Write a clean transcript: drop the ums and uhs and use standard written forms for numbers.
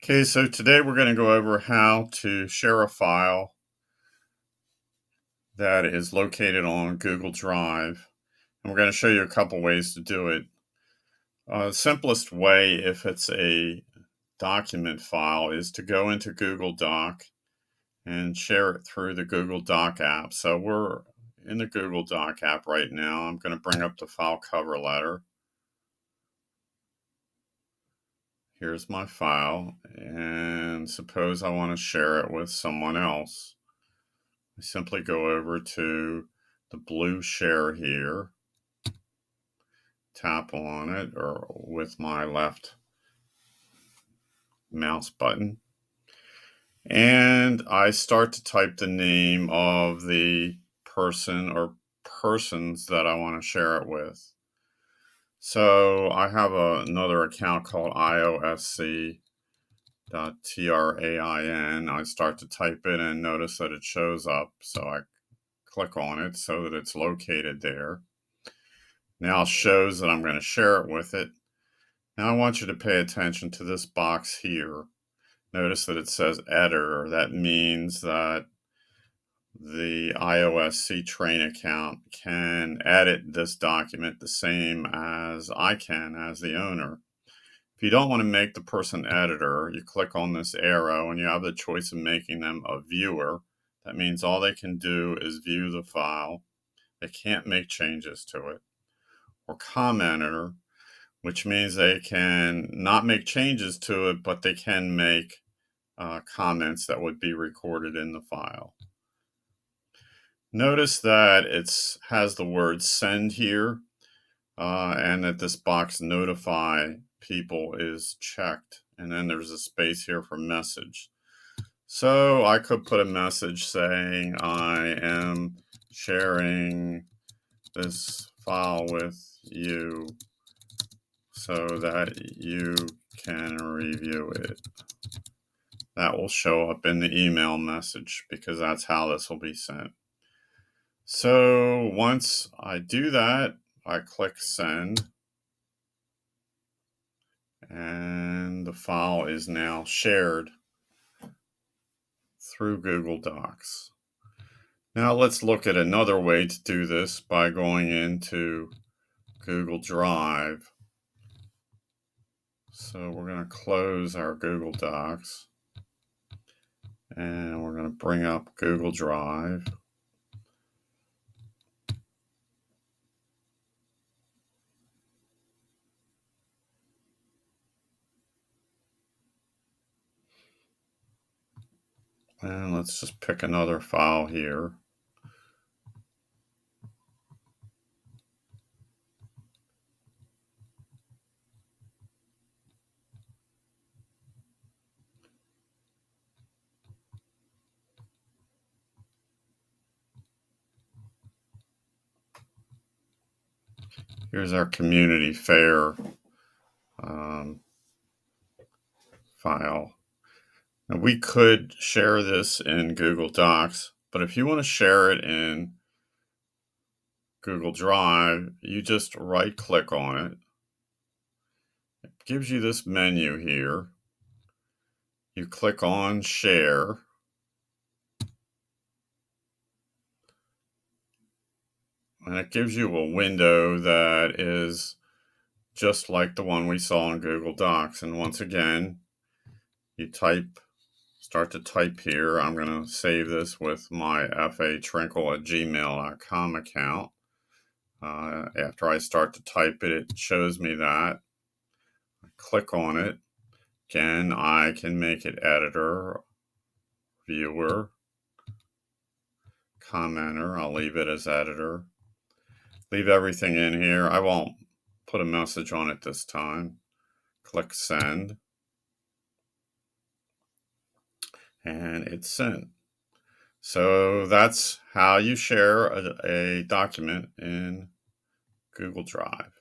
Okay, so today we're going to go over how to share a file that is located on Google Drive. And we're going to show you a couple ways to do it. The simplest way, if it's a document file, is to go into Google Doc and share it through the Google Doc app. So we're in the Google Doc app right now. I'm going to bring up the file cover letter. Here's my file, and suppose I want to share it with someone else. I simply go over to the blue share here, tap on it or with my left mouse button, and I start to type the name of the person or persons that I want to share it with. So I have another account called iosc.train. I start to type it and notice that it shows up. So I click on it so that it's located there. Now it shows that I'm going to share it with it. Now I want you to pay attention to this box here. Notice that it says editor. That means that the iosc train account can edit this document the same as I can as the owner. If you don't want to make the person editor, you click on this arrow and you have the choice of making them a viewer. That means all they can do is view the file. They can't make changes to it. Or commenter, which means they can not make changes to it, but they can make comments that would be recorded in the file. Notice that it has the word send here, and that this box notify people is checked. And then there's a space here for message. So I could put a message saying, I am sharing this file with you so that you can review it. That will show up in the email message because that's how this will be sent. So once I do that, I click send, and the file is now shared through Google Docs. Now let's look at another way to do this by going into Google Drive. So we're going to close our Google Docs and we're going to bring up Google Drive. And let's just pick another file here. Here's our community fair file. Now we could share this in Google Docs, but if you want to share it in Google Drive, you just right click on it. It gives you this menu here. You click on share. And it gives you a window that is just like the one we saw in Google Docs. And once again, you start to type here. I'm going to save this with my fatrinkle@gmail.com account. After I start to type it, it shows me that. I click on it. Again, I can make it editor, viewer, commenter. I'll leave it as editor. Leave everything in here. I won't put a message on it this time. Click send. And it's sent. So that's how you share a document in Google Drive.